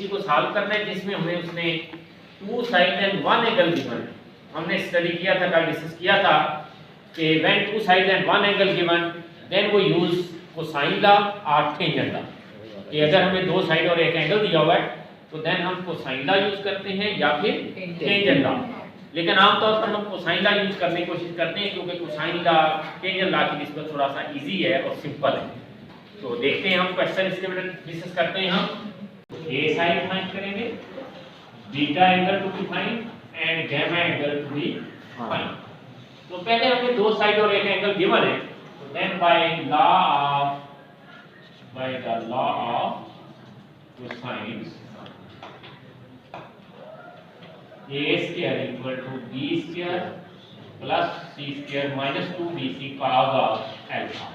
चीज को सॉल्व करना है जिसमें हमें उसने two side and one angle given. हमने स्टडी किया था, कल डिस्कस किया था कि when two side and one angle given then वो यूज कोसाइन लॉ और टेंजेंट लॉ। कि अगर हमें दो साइड और एक एंगल दिया हुआ है तो देन हम कोसाइन लॉ यूज करते हैं या फिर टेंजेंट लॉ। लेकिन आमतौर पर हम कोसाइन लॉ यूज करने की कोशिश करते हैं क्योंकि कोसाइन लॉ टेंजेंट लॉ की निस्बत थोड़ा सा इजी है और सिंपल है। तो देखते हैं हम क्वेश्चन इसके बारे में डिस्कस करते हैं। हम ए साइड फाइंड करेंगे, beta angle to be find and gamma angle to be find. तो पहले हमें दो साइड और एक एंगल गिवन है, तो then by the law of cosines a square equal to b square plus c square minus 2bc cos of alpha।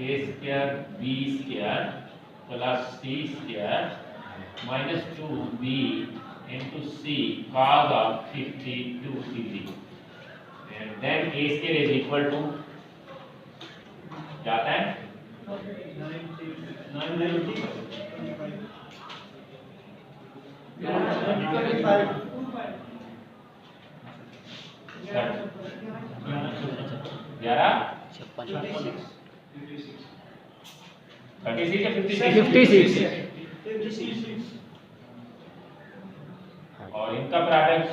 a square b square plus c square minus 2b into c cos of 52 degree and then a square is equal to जाता है 990 और इनका product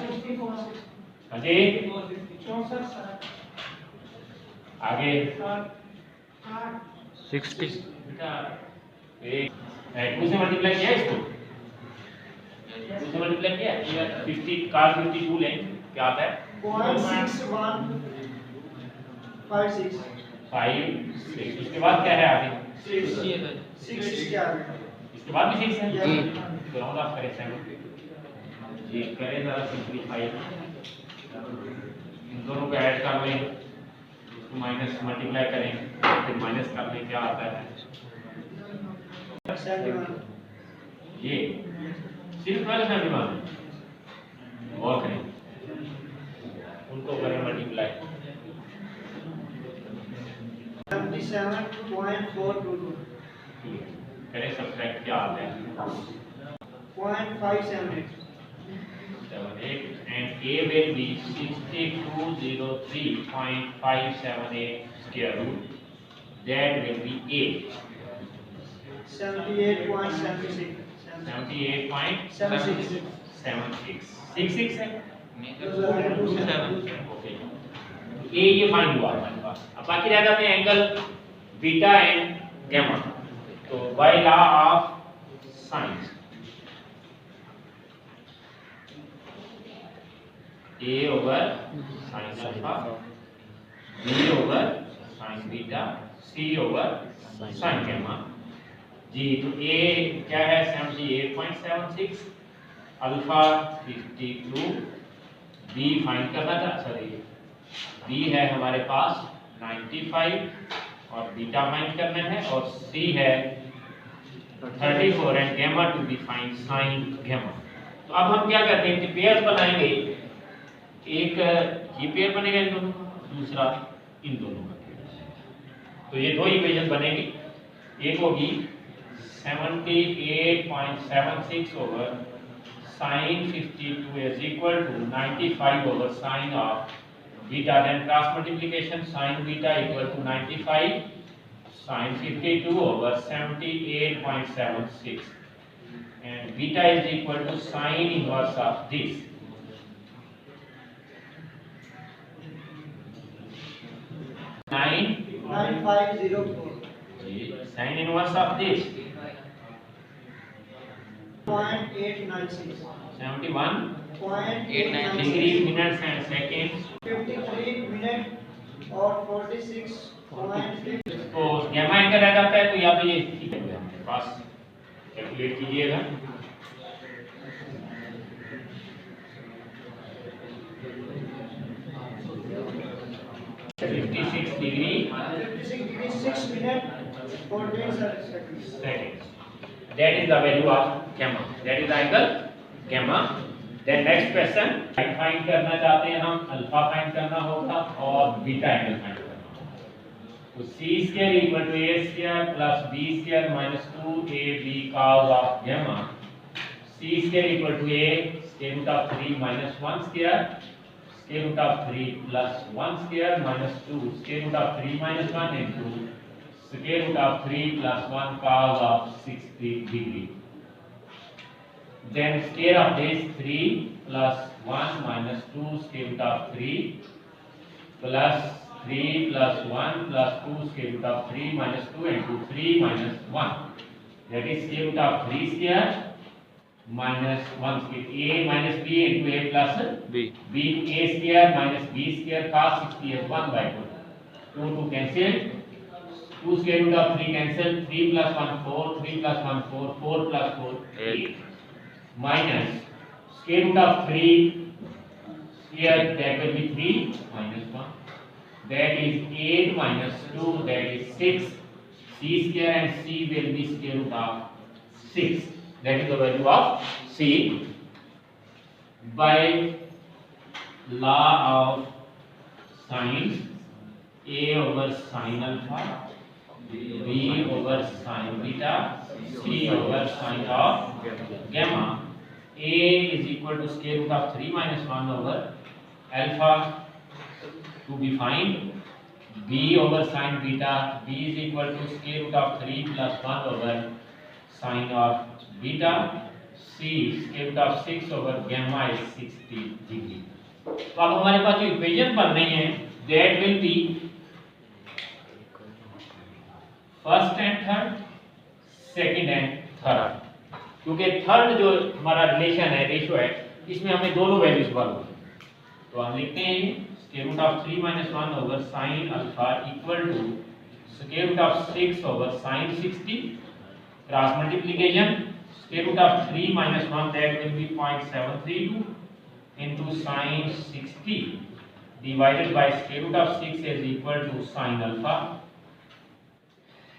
Ajay आगे 60 to से multiply किया इसको, to से multiply किया 50 कार 52 लें क्या आता है 0.6156 उसके बाद क्या है आगे 6 इसके आगे इसके बाद भी 6 है जी। तो राउंड ऑफ करें 7 जी करें जरा सिंपलीफाई इन दोनों को ऐड कर लें, इसको माइनस मल्टीप्लाई करें फिर माइनस कर लें क्या आता है 71 ये सिर्फ वाले 71 और करें उनको करें मल्टीप्लाई 77.422 करें सब्ट्रैक्ट क्या आता है 0.578 78 and a will be 6203.578 square root, that will be a 78.76 78.76 66 है ओके ए ये फाइंड हुआ हमारे पास। अब बाकी रह जाते हैं एंगल बीटा एंड गामा। तो by law of science a over sin alpha, b over sin beta, c over sin gamma। जी तो a क्या है 78.76, अल्फा 52, b फाइंड करना था सॉरी b है हमारे पास 95 और बीटा फाइंड करना है और c है 34 and gamma to be find sin gamma। तो अब हम क्या करते हैं कि पेयर बनाएंगे, एक ये पेयर बनेगा इन दोनों, दूसरा इन दोनों का पेयर। तो ये दो इक्वेशन बनेगी, एक होगी 78.76 over sin 52 is equal to 95 over sin of beta, then cross multiplication sin beta equal to 95 sin 52 over 78.76 and beta is equal to sin inverse of this 9504 sin inverse of this 0.896 71 0.896 degree minutes and seconds 53 minute और 46.6 तो gamma angle रह जाता है तो यहाँ पे ये ठीक है हमारे पास कैलकुलेट कीजिएगा degree 6 minute 14 seconds seconds. That is the value of gamma. That is the angle gamma. Then next question, find करना चाहते हैं हम, अल्फा फाइंड करना होगा और बीटा एंगल फाइंड करना होगा। तो c square equal to a square plus b square minus 2ab cos of gamma c square equal to a square root of 3 minus 1 square square root of 3 plus 1 square minus 2 square root of 3 minus 1 into square root of 3 plus 1 cos of 60 degree. Then square of this 3 plus 1 minus 2 square root of 3 plus 3 plus 1 plus 2 square root of 3 minus 2 into 3 minus 1. That is square root of 3 square minus 1 square. A minus b into a plus b. B a square minus b square cos 60 is 1 by 2. 2 cancel. 2 square root of 3 cancel. 3 plus 1 4. 3 plus 1 4. 4 plus 4 8. Minus square root of 3 here that will be 3 minus 1. That is 8 minus 2, that is 6. C square and c will be square root of 6. That is the value of c. By law of sine, a over sine alpha, b over sine beta, c over sine of gamma. A is equal to square root of 3 minus 1 over alpha to be found. B over sine beta, b is equal to square root of 3 plus 1 over sine of beta. C square root of 6 over gamma is 60 degree. तो अब हमारे पास जो equation बन रही है that will be first and third, second and third. क्योंकि third जो हमारा रिलेशन है रेशियो है इसमें हमें दोनों वैल्यूज मालूम है तो हम लिखते हैं square root of 3 minus 1 over sin alpha equal to square root of 6 over sin 60 cross multiplication square root of 3 minus 1 that will be 0.732 into sin 60 divided by square root of 6 is equal to sin alpha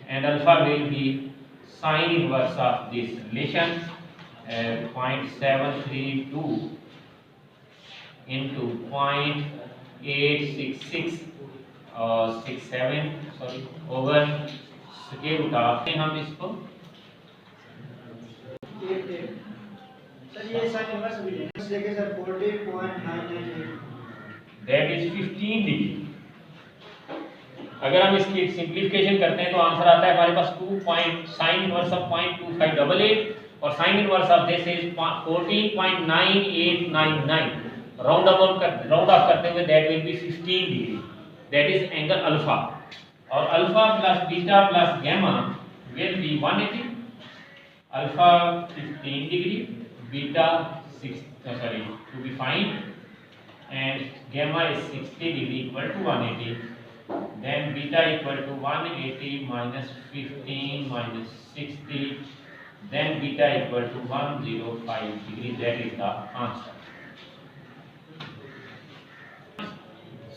and alpha will be sin inverse of this relation 0.732 into 0.866 67 sorry over square root of हम इसको sir ये sine inverse भी है देखिए sir 40.998 that is 15 degree. अगर हम इसकी simplification करते हैं तो आंसर आता है हमारे पास 2 पॉइंट साइन इनवर्स ऑफ 0.2588 और sine inverse of this is 14.9899 round off करते हुए that will be 15 degree that is angle alpha और alpha plus beta plus gamma will be 180 alpha 15 degree beta 6 sorry to be find and gamma is 60 degree equal to 180. Then beta equal to 180 minus 15 minus 60. Then beta equal to 105 degree. That is the answer.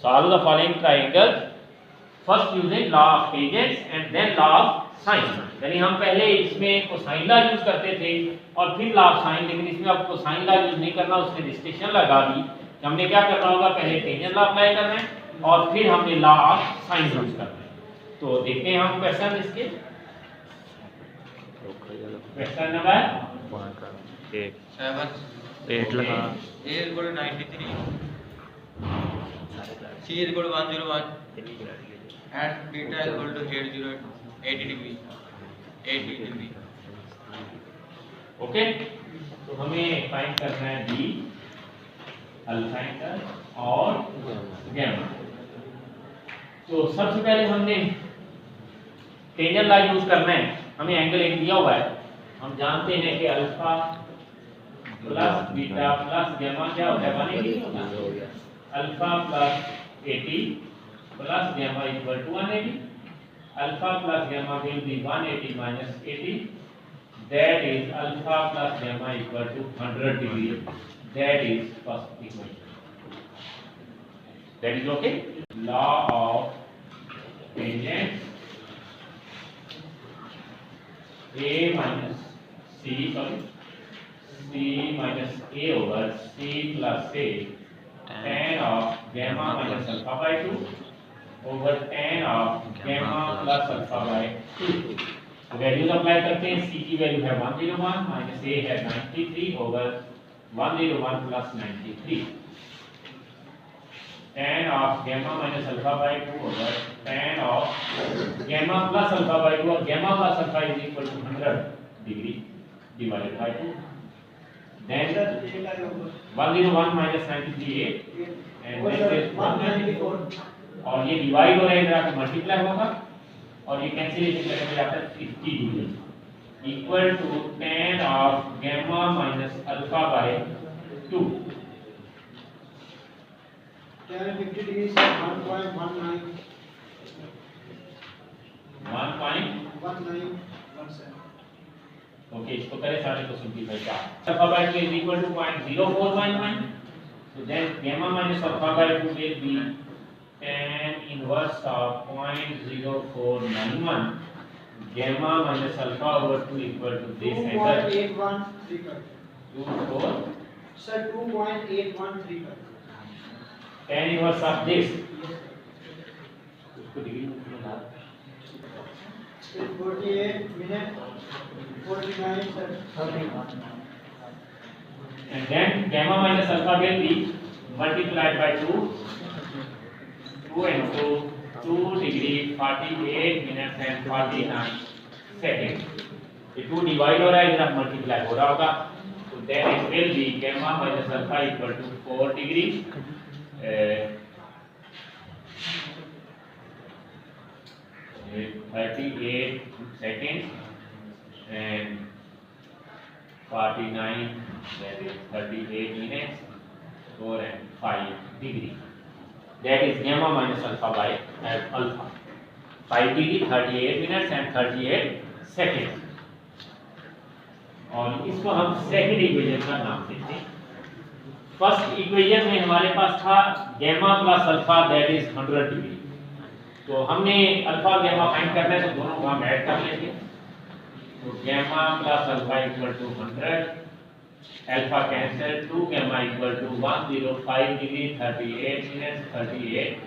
Solve the following triangle. First using law of tangents and then law of sine. यानी हम पहले इसमें cosine law use करते थे और फिर law of sign लेकिन इसमें अब कोसाइन लॉ यूज नहीं करना उसने रिस्ट्रिक्शन लगा दी हमने क्या करना होगा पहले टेंजेंट लॉ अप्लाई करना है और फिर हमने लॉ ऑफ साइन यूज करना है तो देखते हैं हम क्वेश्चन इसके क्वेश्चन नंबर 8 लगा A is equal to 93, C is equal to 101, and beta is equal to 80 degree. Okay तो हमें फाइंड करना है बी अल्फा एंगल और गामा तो सबसे पहले हमने टेंजेंट लॉ यूज करना है हमें एंगल एक दिया हुआ है हम जानते हैं कि alpha plus beta plus gamma क्या होता है 180 alpha plus 80 plus gamma equal to 180 alpha plus gamma will be 180 minus 80 that is alpha plus gamma equal to 100 degree that is first equation that is okay law of tangents a minus c sorry c minus a over c plus a tan of gamma minus alpha by 2 over tan of gamma plus alpha by 2 तो values apply करते हैं। सी की value है 101 minus ए है 93 over 101 plus 93 tan of gamma minus alpha by 2 over tan of gamma plus alpha by 2 और gamma plus alpha is equal to 100 degree divided by 2 then sir ये का होगा 101 minus 93 8 and और then सर this 194 और ये divide हो रहा है इधर आके मल्टीप्लाई होगा और ये कैंसिलेशन करके मिल जाता है 50 degree equal to tan of gamma minus alpha by 2 tan 50 degree से 1.19 1.1917 ओके इसको करें सारे को सिंपलीफाई का alpha by 2 is equal to 0.0411 so then gamma minus alpha by 2 will be tan inverse of 0.0491 gamma minus alpha over 2 equal to this angle 2.8135 24 sir 2.8135 tan inverse of this उसको degree में कितना ला 48 minute 49 sir and then gamma minus alpha will be multiplied by 2 into 2 degree 48 minutes and 49 seconds ये 2 divide हो रहा है इधर multiply हो रहा होगा तो then it will be gamma minus alpha equal to 4 degree 38 seconds and 49 that is 38 minutes 4 and 5 degree that is gamma minus alpha by alpha 5 degree 38 minutes and 38 seconds और इसको हम सेकंड इक्वेशन का नाम देते हैं फर्स्ट इक्वेशन में हमारे पास था gamma plus alpha that is 100 degree तो हमने अल्फा और गैमा फाइंड करना है तो दोनों को हम ऐड कर लेंगे तो gamma plus alpha equal to 100 alpha cancel 2 gamma equal to 105 degree 38 minutes 38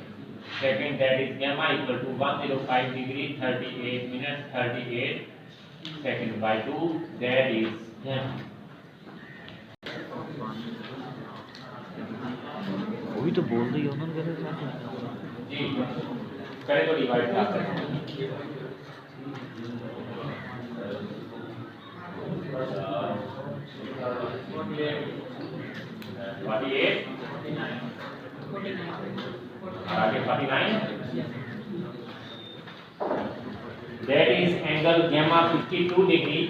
second that is gamma equal to 105 degree 38 minutes 38 second by 2 that is gamma वही तो बोल रही हो ना मेरे साथ जी करें तो डिवाइड कर सकते हैं 48 आगे 49 that is angle gamma 52 degree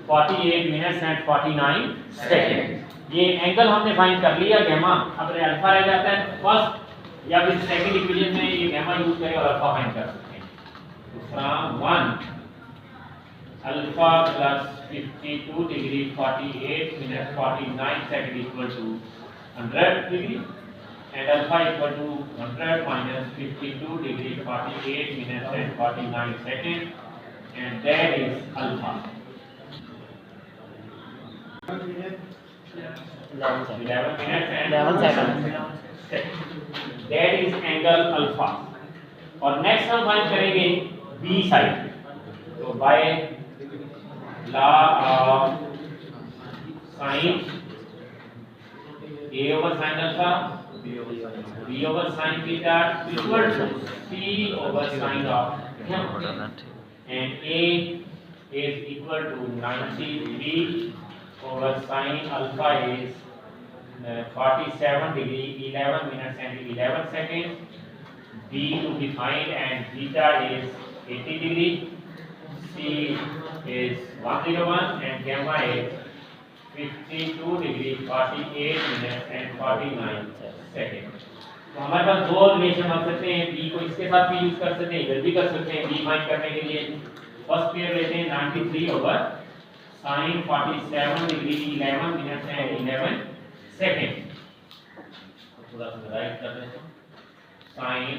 48 minutes and 49 seconds ये एंगल हमने फाइंड कर लिया gamma अब अल्फा रह जाता है फर्स्ट या फिर सेकंड इक्वेशन में ये gamma यूज करें और अल्फा फाइंड कर सकते हैं तो from 1 alpha plus 52 degree 48 minutes 49 second equal to 100 degree and alpha equal to 100 minus 52 degree 48 minutes and 49 seconds and that is alpha 11 minutes and 11 seconds that is angle alpha और next हम find करेंगे B side तो bye law of sin a over sin alpha b over sin theta equal to c over sin of gamma and a is equal to 93 over sin alpha is 47 degree 11 minutes and 11 seconds b to be find and theta is 80 degree c is 101 and gamma is 52 degree 48 minutes and 49 seconds तो हमारे पास दो relation बन सकते हैं b को इसके साथ भी यूज कर सकते हैं इधर भी कर सकते हैं b फाइंड करने के लिए फर्स्ट पेयर लेते हैं 93 over sin 47 degree 11 minutes and 11 second थोड़ा सा राइट कर देते हैं sin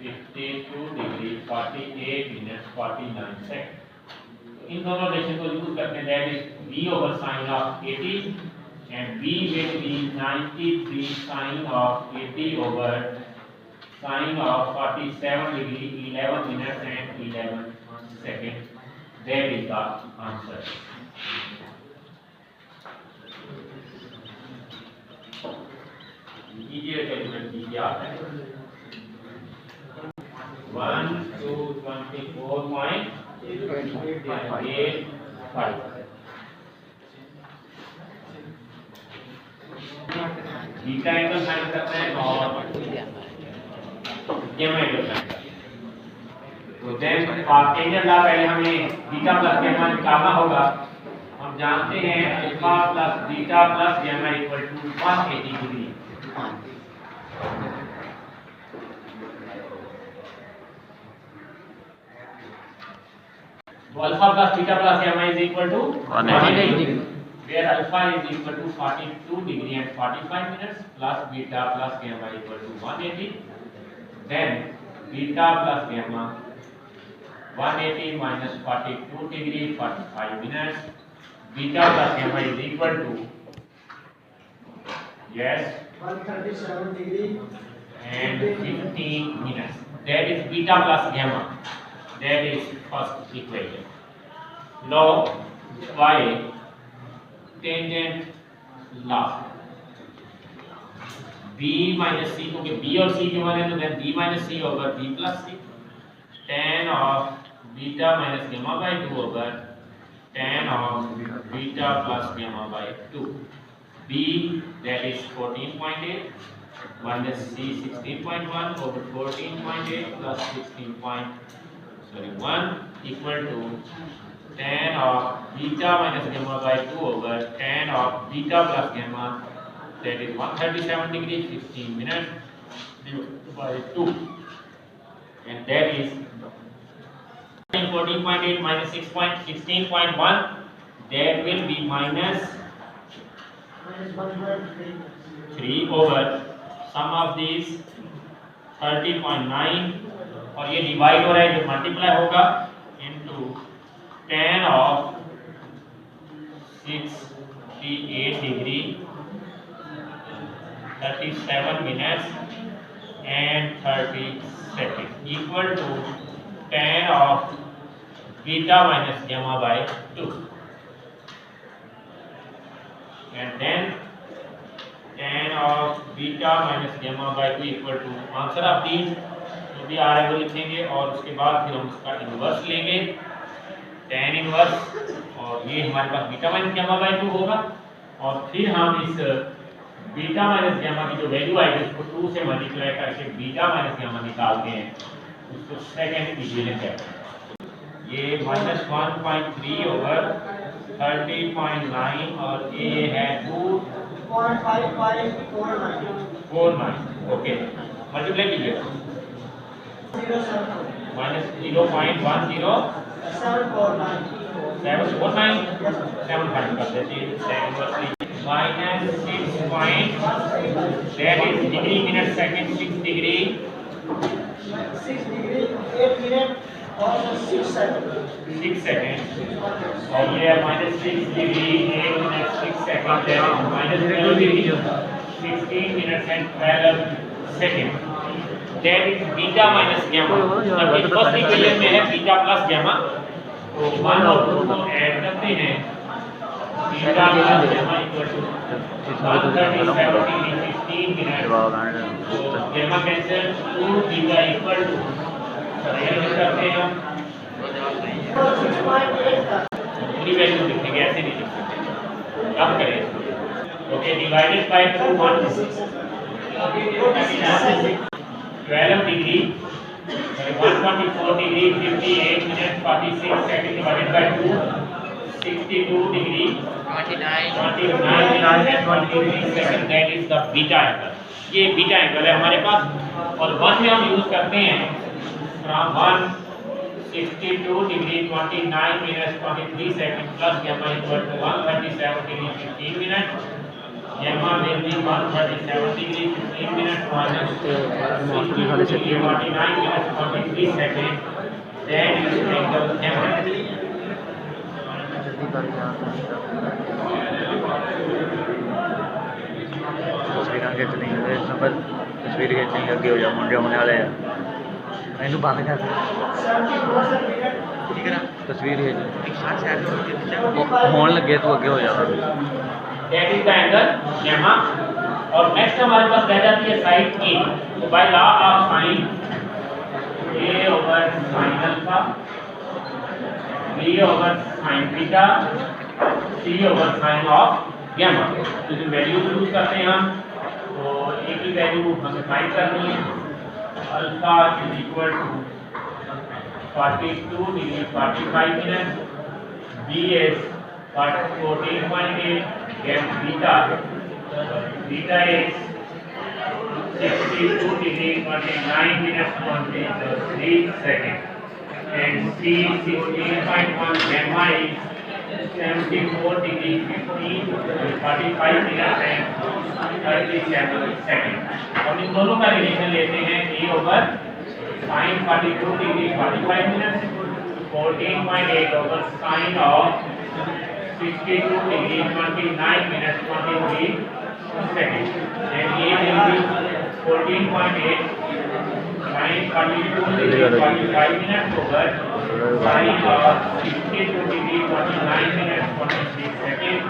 52 degree 48 minutes 49 second in दोनों रिलेशन को यूज करते हैं that is b over sin of 80 and b will be 93 sin of 80 over sin of 47 degree 11 minutes and 11 seconds That is the answer. कीजिए calculate कीजिए आप 1 2 24.85 beta angle find करना है और गैमा एंगल फाइंड करना है। तो देन पार्टिकुलर लॉ पहले हमें बीटा प्लस गैमा निकालना होगा। हम जानते हैं alpha plus beta plus gamma equal to 180 degree. तो alpha plus beta plus gamma is equal to 180 degree, where alpha is equal to 42 degree and 45 minutes plus beta plus gamma equal to 180. Then beta plus gamma 180 minus 42 degree 45 minutes. Beta plus gamma is equal to 137 degree and 15 minutes. That is beta plus gamma. That is first equation. Now by tangent law, b minus c, क्योंकि b और c given है तो then b minus c over b plus c, tan of beta minus gamma by 2 over tan of beta plus gamma by 2. b that is 14.8 minus c 16.1 over 14.8 plus 1 equal to tan of beta minus gamma by 2 over tan of beta plus gamma, that is 137 degree 15 minutes divided by 2, and that is 14.8 minus 16.1, that will be minus 3 over sum of these 30.9 और ये divide हो रहा है जो multiply होगा into tan of 68 degree 37 minutes and 30 seconds equal to tan of beta minus gamma by 2, and then tan of beta minus gamma by 2 equal to answer of these जो भी आ रहा है वो लिखेंगे और उसके बाद फिर हम उसका इनवर्स लेंगे tan इनवर्स, और ये हमारे पास बीटा माइनस गामा बाय 2 होगा, और फिर हम इस बीटा माइनस गामा की जो वैल्यू आएगी उसको 2 से मल्टीप्लाई करके बीटा माइनस गामा निकालते हैं, उसको सेकंड इक्वेशन कहते हैं। ये -1.3 ओवर 30.9 और ये है 2.5549, ओके मल्टीप्लाई कीजिए -0.10 749 कर देते हैं minus 6 point, that is degree minute second 6 degree 8 minute और 6 second और ये minus 6 degree 8 minute 6 second, that is minus 12 degree 16 minutes and 12 seconds, that is beta minus gamma। अभी फर्स्ट इक्वेशन में है बीटा प्लस gamma, तो 1 और 2 को add करते हैं, beta plus gamma equal to 137 degree 15 minute, तो gamma cancel 2 beta equal to real करते हैं हम पूरी वैल्यू लिखेंगे, ऐसे नहीं लिख सकते, कम करें okay, divided by 2 12 degree 124 degree 58 minute 46 second divided by 2 62 degree 29 minute 23 second, that is the beta angle. ये बीटा एंगल है हमारे पास, और 1 में हम यूज करते हैं from 162 degree 29 minute 23 second plus gamma equal to 137 degree 15 minute, gamma will be 137 degree 15 minutes minus 29 minutes 43 seconds, then you angle gamma। तस्वीर खींचनी अगे हो जाओ, मुंडे होने वाले हैं, बंद कर तस्वीर है होने लगे तो आगे हो जाता that is the angle gamma. और नेक्स्ट हमारे पास रह जाती है साइड ए। तो by law of sine a over sine alpha, b over sine theta, c over sine of gamma. तो जो वैल्यू यूज करते हैं हम, तो a की वैल्यू हमें फाइंड करनी है। Alpha is equal to 42 degree 45 minute, b is 14.8, and beta is 62 degree 29 minutes 23 seconds, and c 16.1, gamma is 74 degree 45 minutes and 37 seconds। अब इन दोनों का रिलेशन लेते हैं a over sine 42 degree 45 minute 14.8 over sine of 62 degree 29 minutes 23 seconds, and A will be 14.8 sine 42 degree 45 minutes over sine of 62 degree 29 minutes 23 seconds.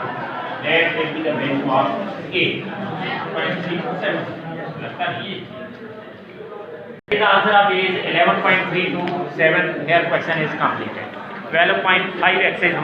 That will be the value of A. 0.37. The answer of A is 11.327. Here question is completed. 12.5 exercise